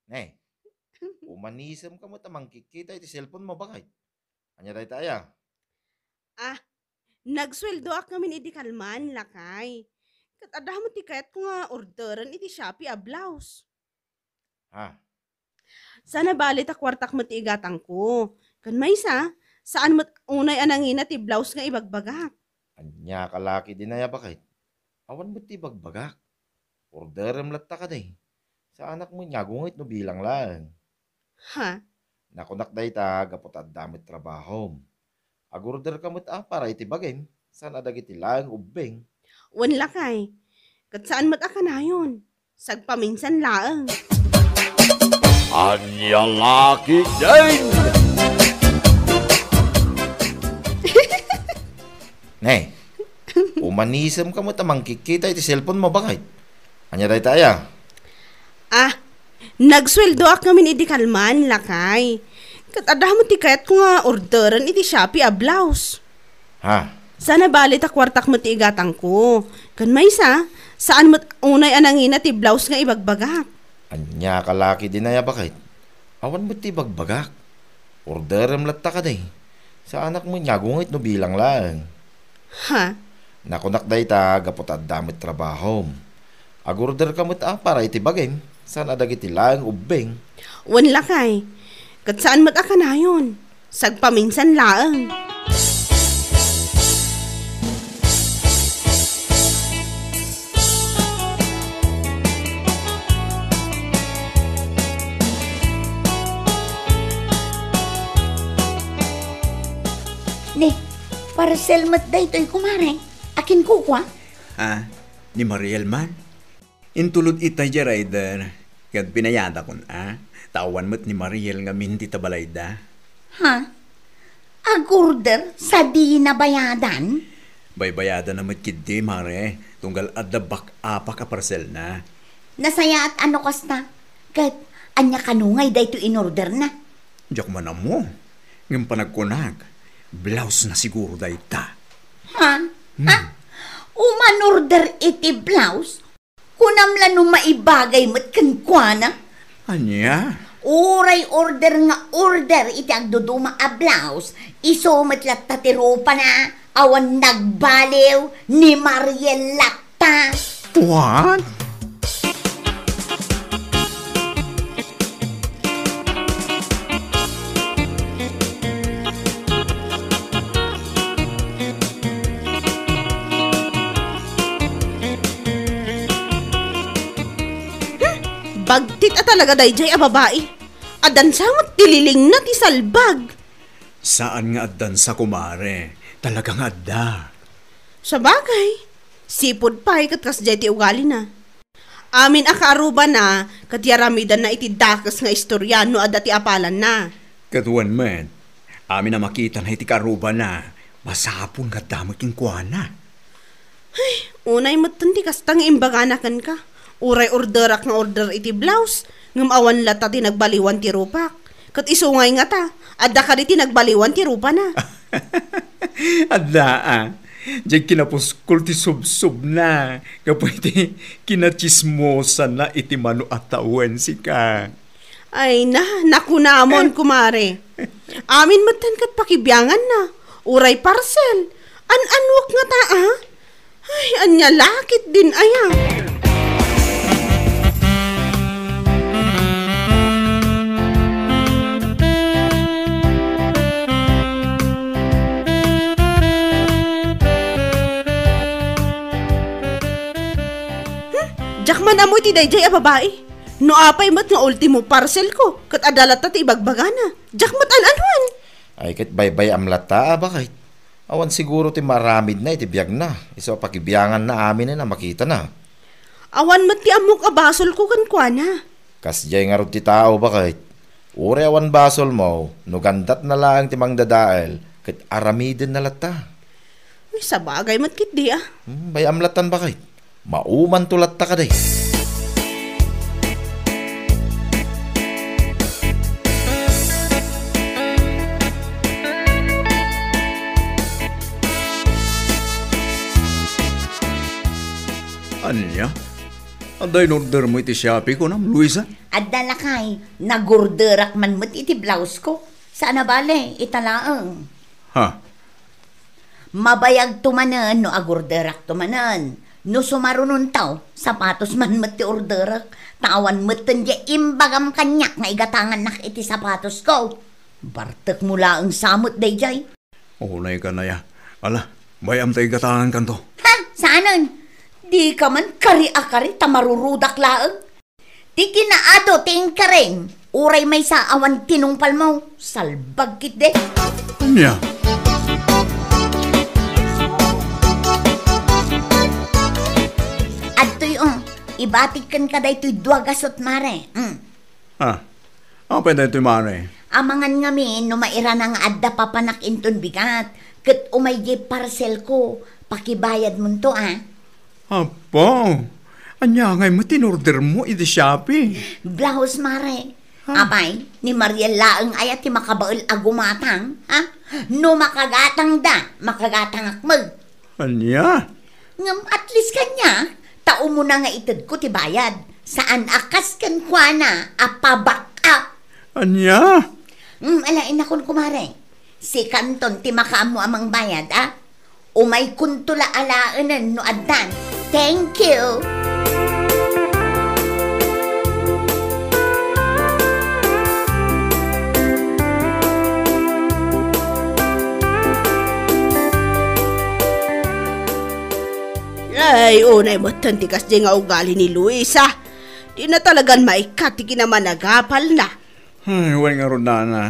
Ne, umanisem ka mo tamang kikita iti cellphone mo bakit? Anya day taya? Ah, nagsweldo ak ngamin iti kalman, lakay. Kat ada mo tiket ko nga orderan iti Shopee a blouse. Ha? Sana balit a kwartak mo ti igatang ko. Kan may saan mo unay anangina ti blouse nga ibagbagak. Anya kalaki din na ya bakit? Awan mo ti bagbagak. Orderem latta ka day. Sa anak mo nyagungit no bilang lang. Ha? Nakunak day ta gapot at damit trabaho. Agorder ka mo para iti bagay. Sana dagiti lang ubeng. Wan lakay. Kat saan mo't akanayon? Sagpaminsan laang. Anyang laki din! Ne, umanisem ka mo tamang kikita iti cellphone mo bakit? Anya day taya? Ah, nagsweldo ak ngamin iti kalman, lakay. Kat ada mo tiket ko nga orderan iti Shopee a blouse. Ha? Sana balit a kwartak mo ti igatang ko. Kan may saan mo unay anangina ti blouse nga ibagbagak. Anya kalaki din na ya bakit? Awan mo ti bagbagak. Orderem latta ka day. Sa anak mo nyagungit no bilang lang. Ha? Nakunak day ta gapot at damit trabaho. Agorder ka mo para iti bagay. Sana dagiti lang ubeng. Wan lakay. Kat saan mo't akanayon? Sagpaminsan laang. Ni, parcel mat da ito'y kumare. Akin ko kwa? Ah, ni Mariel man. Intulod itay ja rider. Kad pinayada kon tawan mo't ni Mariel nga minti tabalayda. Ha? Agorder sa di na bayadan? Baybayada na mo't kiddi, mare. Tunggal adda bak apak a parcel na. Nasaya at ano kasta? Kahit anya kanungay da ito in-order na. Diyak man mo. Ngam panagkunag. Blouse na siguro da ita. Ha? Ha? Uman-order iti blouse? Kunamla no maibagay mo't kankwana? Anya? Uray order nga order iti agduduma a blouse. Iso matlat tatirupa na awan nagbaliw ni Mariel Latta. What? Bagtit talaga dayjay a babae. Adan samot tililing na ti salbag. Saan nga addan sa kumare? Talagang adda. Sa bagay, sipod pa kat kasjay ti ugali na. Amin akaaruba na, katyaramidan na iti dakas nga istoryano adda ti apalan na. Katuan man, amin na makita na iti karuba na. Masapon nga damag kinkwana. Unay matan ti kastang imbaganakan ka. Uray orderak nga order iti blouse, ngam awan lata ti nagbaliwan ti rupak. Kat isungay nga ta, adda ka di ti nagbaliwan ti rupa na. Adda Diyan kinapuskol ti sub-sub na. Kapag iti kinachismosa na iti mano at tawen si ka. Ay na, nakunamon kumare. Amin matan kat pakibiyangan na. Uray parcel. An-anwak nga ta Ay, anya lakit din aya. Jakman amoy ti dayjay a babae. No apay mat nga ultimo parcel ko. Kat adalat ta ti ibagbagana. Jakmat an-anuan. Ay kat baybay amlata bakit? Awan siguro ti maramid na iti biyag na. Iso pakibiyangan na amin na makita na. Awan mat ti amok a basol ko kankwana. Kasjay nga ro ti tao bakit? Uri awan basol mo, no gandat na lang ti mangdadael, kat aramidin na lata. Ay, sa bagay mat kit di Bay amlatan bakit? Mauman tulat ta ka day. Anya? Aday order mo iti Shopee ko nam, Luisa? Adda lakay, nagorderak man mo't iti blouse ko. Saan na bale, italaang. Ha? Mabayag tumanan no agorderak tumanan. No sumarunon taw, sapatos man mo't ti orderak. Tawan mo't tanda imbagam kanyak na igatangan nak iti sapatos ko. Bartek mula ang samot day jay. Unay ka na ya. Ala, bayam tayo gatangan kanto. Ha? Saanan? Di ka man kari-akari tamarurudak laang. Di kinaado ting kareng. Uray may sa awan tinungpal mo. Salbag kit de. Anya? Adtoy ibatik kan ka day to'y duwagasot mare. Ha? Ang pwede ito mare? Amangan nga min, no maira nga adda papanak inton bigat. Kat umay parcel ko. Pakibayad mo to Apo, anya ngay mo tinorder mo iti Shopee. Blouse mare. Abay, ni Mariel laang ayat ti makabaul agumatang. Ha? No makagatang da, makagatang akmag. Anya? Ngam at least kanya, tao mo na nga itad ko ti bayad. Saan akas kan kwa na, apabak up. Anya? Alain akon kumare. Si Kanton ti makaamo amang bayad, Umay kuntula alaanan no addan. Thank you. Ay, unay mo tantikas di nga ugali ni Luisa. Di na talagang maikat, di kinamanagapal na. Ay, wala nga ron na.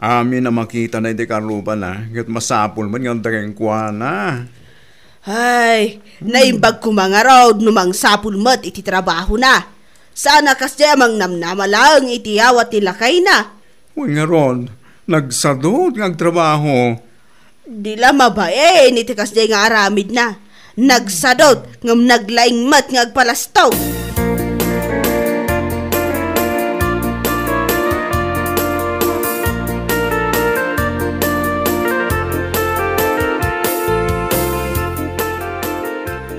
Amin na makita na iti karupa na. Gat masapol man nga dareng kwa na. Ay, naimbag ko mga road numang sapul mat iti trabaho na. Sana kas di amang namnamalang iti awat nila kay na. Wala nga ron. Nagsadot ng trabaho. Di la mabae, iti kas di nga aramid na. Nagsadot, ngam naglaing mat nga agpalastaw.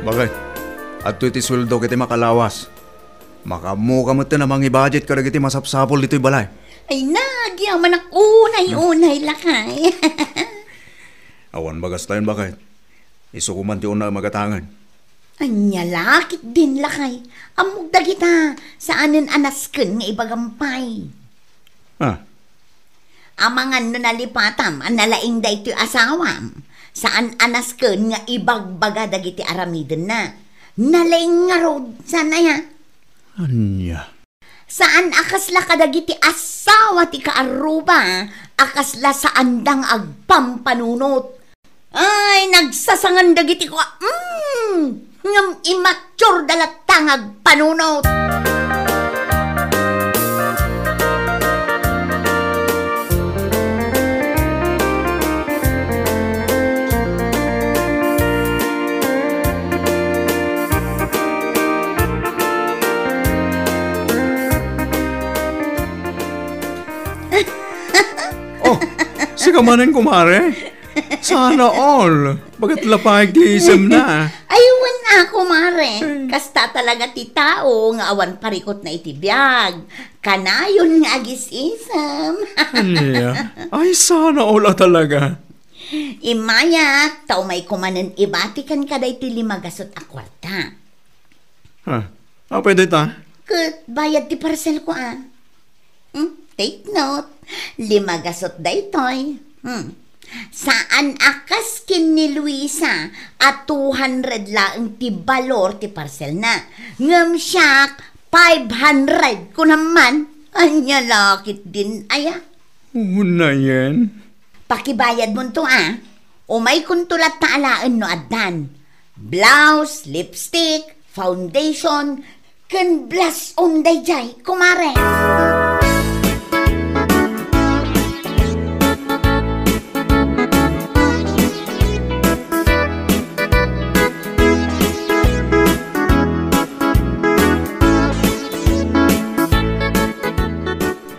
Bakit? At ito iti sweldo kiti makalawas. Makamuka mo ito na mga budget ka iti masapsapol dito'y balay. Ay nagyaman ang unay-unay lakay. Awan bagas tayo bakit? Isukuman ti una magatangan. Anya lakit din lakay. Amugda kita saanin anasken nga ibagampay. Ha? Amangan no nalipatam ang nalaing da ito'y asawam. Saan anasken nga ibagbaga dagiti aramiden na. Nalaing nga road sana ya. Anya? Saan akasla kadagiti asawa ti kaaruba. Akasla saan dang agpampanunot. Ay, nagsasangan dagiti ko. Ngam immature dalatang agpanunot. Sigamanin kumare. Sana all. Bagat lapag di isam na. Aywan ako, mare. Kasta talaga ti tao nga awan parikot na itibiyag. Kanayon nga agis-isam. Anya? Ay, sana all talaga. Imaya, tao may kumanan ibatikan ka day ti limagasot a kwarta. Ha? Pwede ta? Kat bayad ti parcel ko Take note. Limagasot day toy. Saan akas kin ni Luisa at 200 laang ti balor ti parcel na. Ngam siyak 500 ko naman. Anya lakit din aya. Una yan. Pakibayad mo to Umay kuntulat taalaan no addan. Blouse, lipstick, foundation, kan blush on day jay, kumare.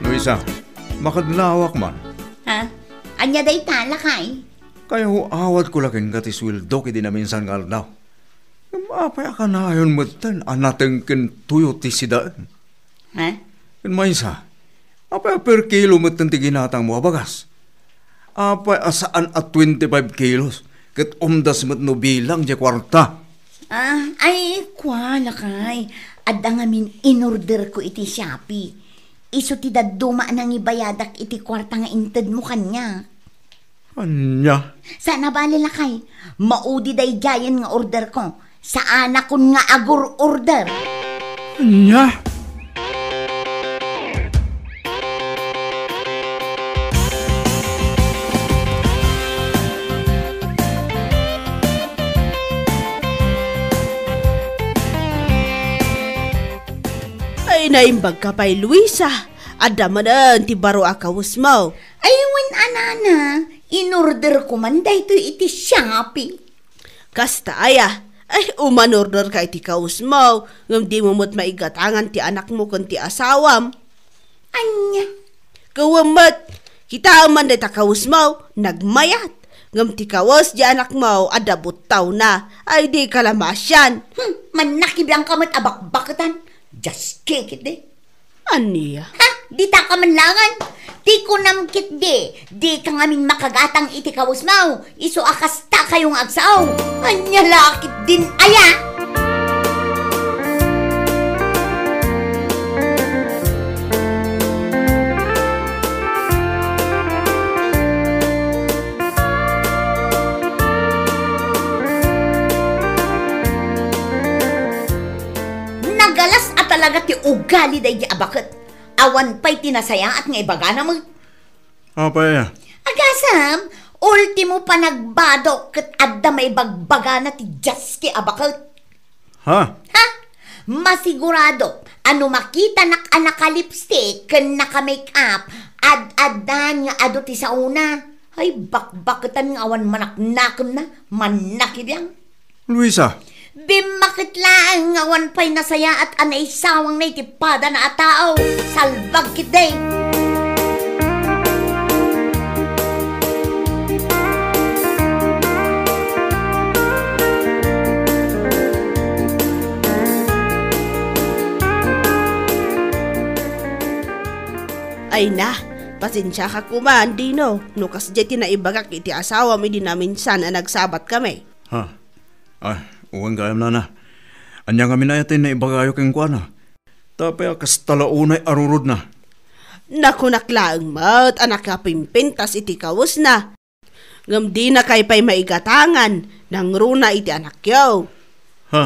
Luisa, makadlawak man. Ha? Anya day talakay? Kaya ho awat ko laking katiswildo kiti na minsan nga daw. Apay ka na ayon matan, anateng ken tuyo ti sidaan. Ha? Ken maysa, apay per kilo matan ti ginatang mo abagas. Apay asaan at 25 kilos, ket omdas mat no bilang di kwarta. Ay, kwa lakay. Adda ngamin in-order ko iti Shopee. Iso ti daduma nang ibayadak iti kwarta nga inted mo kanya. Anya? Sana bali lakay, maudi day jayan nga order ko. Sa anak kun nga agur order. Anya? Ay naimbag ka pa'y Luisa. Ada manan ti baro akawus mo. Aywan anana, in-order ko man dahito iti Shopee. Kasta aya. Ay umanorder ka iti kawus mo. Ngam di mo mo't maigatangan ti anak mo kun ti asawam. Anya? Kawamat. Kita man day takawus mo. Nagmayat. Ngam ti kawas di anak mo. Ada butaw na. Ay di kalamasyan. Manakiblang ka mat abak-bakatan. Just kick it Aniya? Ha? Di ta ka manlangan. Di ko namkit di ka ngamin makagatang iti kawus mo. Iso akas ta kayong agsaw. Anya lakit din aya. Nagalas at talaga ti ugali day di abakat. Awan pa'y tinasaya at nga ibagana mo. Apay, Agasam, ultimo pa nagbado kat adda may bagbagana ti Jaski abakat. ha? Ha? Masigurado, ano makita nak anaka lipstick ken naka makeup ad-adan nga ado ti sauna. Ay bakbaketan nga awan manaknakem na manakibiyang. Luisa, Bimakit lang nga awan pa'y nasaya at anay sawang na itipada na atao. Salbag kitday. Ay na, pasensya ka kuman, Dino. Nukas jeti na ibagak iti asawa mi di namin sana nagsabat kami. ha? Ay, uwang gayam na. Anya kami na yatin na ibagayo keng kuana. Tapay akas talaunay arurod na. Nakunaklaang mat, anak ka pimpintas iti kawus na. Ngam di na kay pa'y maigatangan, nang runa iti anak yaw. Ha?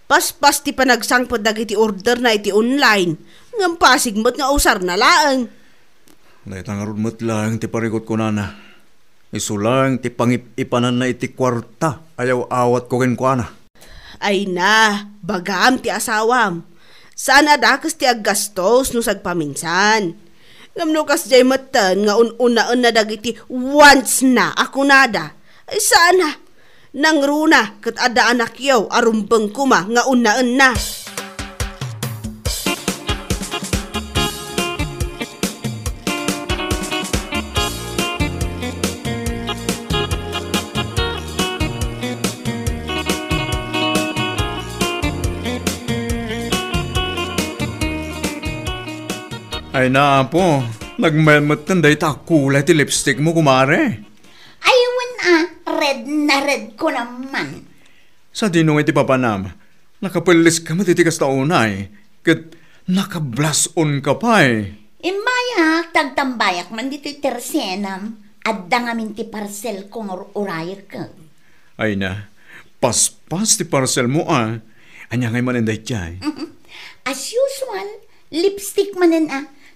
Paspas ti panagsangpod dagiti order na iti online. Ngam pasigmot nga usar na laang. Dahitang arud mo't lang ti parigot ko na. Isulang ti pangipanan na iti kwarta. Ayaw awat ko ken kuana. Ay na, bagam ti asawam. Saan adakas ti aggastos no sagpaminsan. Ngam no kas jay matan nga ununaan na dagiti once na ako nada. Ay sana, nang runa kat ada anak yaw arumbeng kuma nga unaan na. Ay na po, nagmelmatan dahi ta kulay ti lipstick mo kumare. Aywan red na red ko naman. Sa dinong iti papanam, nakapalis ka matitikas taunay, kat nakablas on ka pa eh. Imaya, tagtambayak man dito tersenam. Adda ngamin ti parcel kong urayak ka. Ay na, paspas ti parcel mo Anya ngay manenday tiyay. As usual, lipstick manen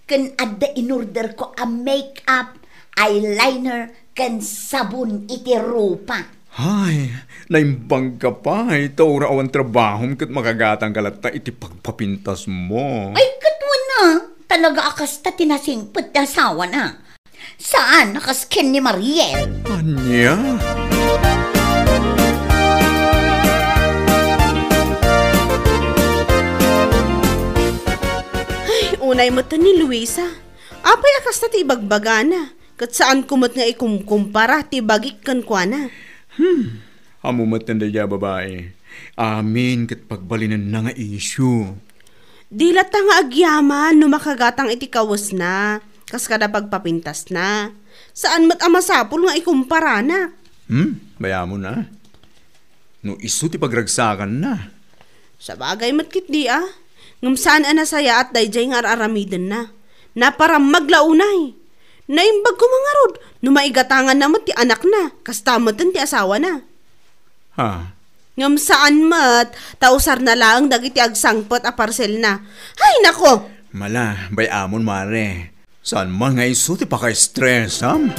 kan adda in-order ko a makeup, eyeliner, kan sabon iti rupa. Hay, naimbang ka pa taura awan trabahom kat makagatang kalata iti pagpapintas mo. Ay, katwa na. Talaga akas ta tinasingpot na asawa na. Saan nakaskin ni Mariel? Anya? Unay mata ni Luisa. Apay akas na ti bagbagana. Kat saan kumot nga ikumkumpara ti bagik kan kwa na. Amumat na daya babae. Amin kat pagbalinan na nga isyu. Di lata nga agyaman no makagatang iti kawas na, kas kada pagpapintas na. Saan mat amasapol nga ikumpara na? Baya mo na. No isu ti pagragsakan na. Sa bagay matkit di ngam saan anasaya at dayjay nga aramiden na. Naparam maglaunay. Naimbag ko mga rod, no maigatangan naman ti anak na, kas tamatan ti asawa na. Ha? Ngam saan mat, tausar na lang dagiti agsangpot a parcel na. Hay nako! Mala, bayamon mare. Saan man nga isu ti paka-stress, ham?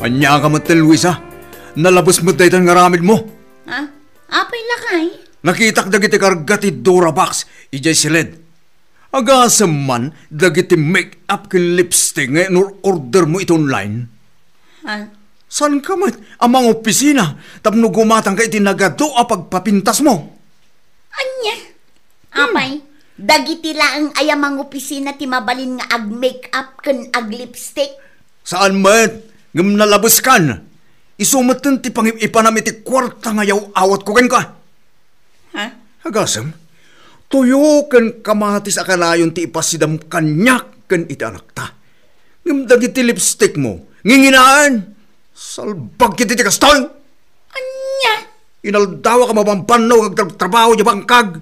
Anya ka matin, Luisa. Nalabas mo daytan nga ramid mo. Ha? Apay lakay? Nakitak dagiti kargati Durabox, ijay silid. Agasam man, dagiti make-up kin lipstick nga order mo ito online. Ha? San ka man? Amang opisina, tapno gumatang ka iti nagado a pagpapintas mo. Anya? Apay? Dagiti laang ayamang opisina ti mabalin nga ag-makeup ken ag-lipstick. Saan man? Ngam nalabas kan. Isumatan ti pangipanam iti kwarta nga yaw awat ko ken ka. Ha? Agasam, tuyo ken kamatis akalayon ti ipasidam kanyak ken iti anak ta. Ngam dagiti lipstick mo, nginginaan. Salbag kiti ti kastoy. Anya? Inaldawa ka mapampanaw kag trabaho di bangkag.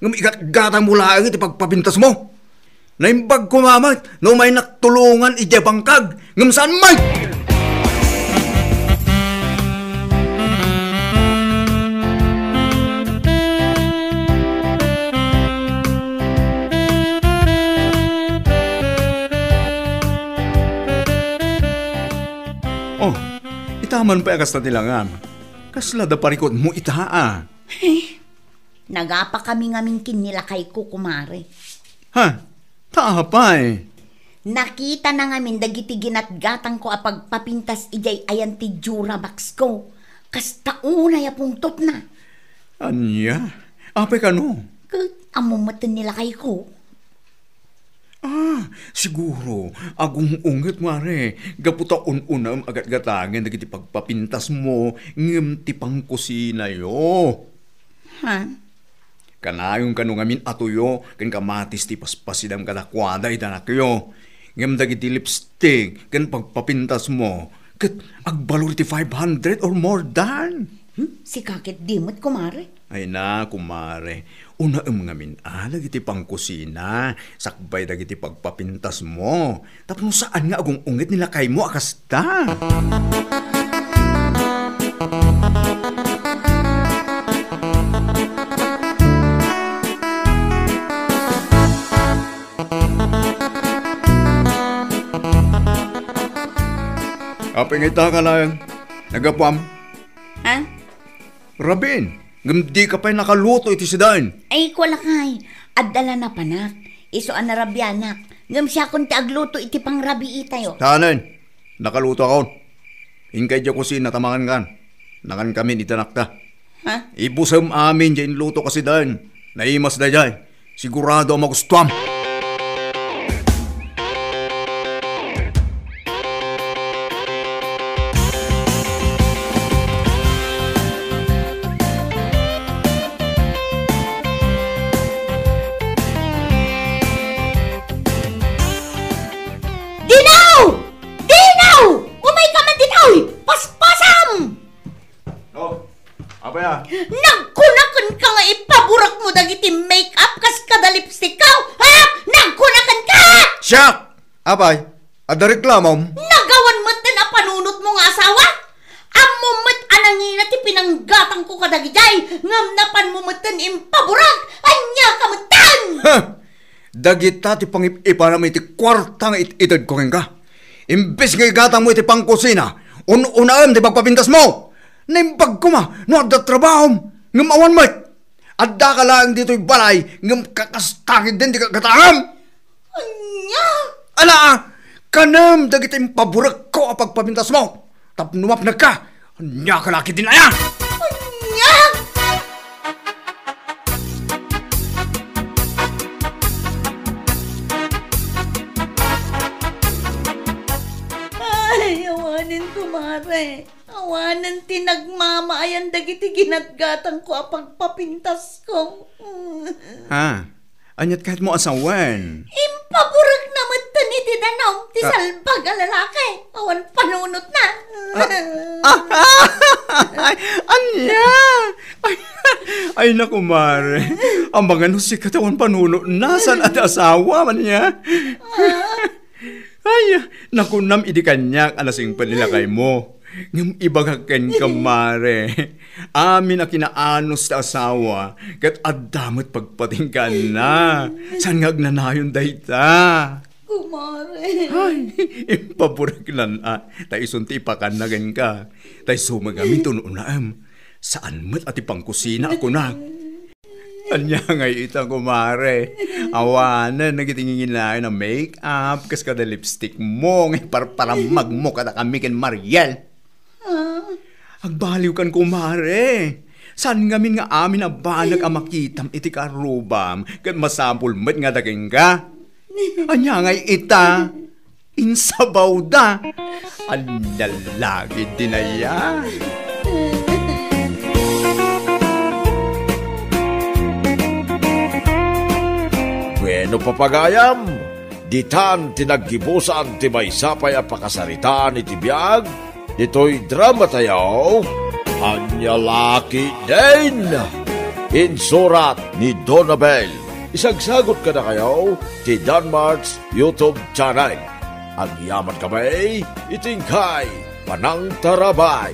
Ngam igat-gatang mula ang iti pagpapintas mo. Naimbag ko mamat, no may naktulungan iti bangkag. Ngam saan may? Oh, itaman pa akas na tilangam. Kasla da parikot mo itaa. Nagapa kami nga mingkin nila kay kukumare. Ha? Taapay. Nakita na ngamin dagiti ginatgatang ko a pagpapintas ijay ayan ti Durabox ko. Kas tauna ya pungtot na. Anya? Apay ka no? Amumatan nila kay ko. Siguro, agong ungit mare, gaputa unam agat-gatangan dagiti pagpapintas mo, ngem ti pangkusina yo. Ha? Kanayong kanungamin atuyo, ken kamatis ti paspasidam kadakwada itanakyo. Ngem dagiti lipstick, ken pagpapintas mo, ket agbalor ti 500 or more than. Si kakit dimot kumare. Ay na, kumare. Una ngamin dagiti pangkusina, sakbay dagiti pagpapintas mo. Tapos saan nga agong ungit nila kay mo akasta? Apingita ka lang. Nagapam. Ha? Rabin, di ka pa'y nakaluto iti sidain. Ay, kulakay. Adala na panak. Isuan na rabyanak. Ngam siya kung ti agluto iti pang rabi itayo. Tanan, nakaluto ako. Hingkay dya kusina tamangan kan. Nakan kami itanakta. Ha? Ibusam amin dyan luto kasi dahin. Naimas na dyan. Sigurado ang magustuam. Nagkunakan ka nga ipaburak mo dagiti make-up kas kada lipstick ka. Ha? Nagkunakan ka! Siyak! Abay, ada reklamom. Nagawan mo din ang panunot mo nga asawa? Amo mo't anangina ti pinanggatang ko kadagijay. Ngam napan mo mo't impaburak. Anya ka mo'tan! Ha! Dagita ti pangipanam iti kwartang itid ko ka. Imbes nga igatang mo iti pangkusina, unaan ti pagpapintas mo. Naimbag ko ma, no adda trabaho, ngam awan mo't. Adda ka lang dito'y balay, ngam kakastakid din ti kagatangam. Anya? Ala, kanam dagiti impaburak ko a pagpapintas mo. Tapnuwap na ka, anya ka laki din aya. Anya? Kumare, awanan tinagmamaayan dagiti ginatgatang ko apagpapintas ko. Ha? Anyat kahit mo asawan. Impaburag naman to ni Tidanong, ti salbag a lalaki. Awan panunot na. Anya! Ay naku, Mare. Ang mga si katawan panuno, nasan at asawa man niya? Ay, nakunam idi kanyak alasing panilakay mo. Ngam ibagaken ka, Mare. Amin na kinaanos ta asawa, kat adamot pagpatingkan na. San ngagnanayon dayta? Kumare. Ay, impaburak lang tay isunti pakanagan ka. Tay sumagamin tununaam. Saan mat ati pang kusina ako na? Anya ngay itang kumare. Awanan, nagitingin na ng make-up, kas kada lipstick mo, ngay paramag mo kada kami ken Mariel. Agbaliw kan kumare. San ngamin nga amin na banag ang makitam iti karubam, kat masampul met nga daging ka. Anya ngay ita, insabaw da. Andalagi dinaya. Bueno papagayam, ditan tinaggibusan ti maysapay a pakasaritaan iti biyag, ito'y drama tayo, Anyalaki din! Insurat ni Donabel. Isagsagot ka na kayo ti Danmarks YouTube channel. Ang yaman kamay, itingkay, panang tarabay.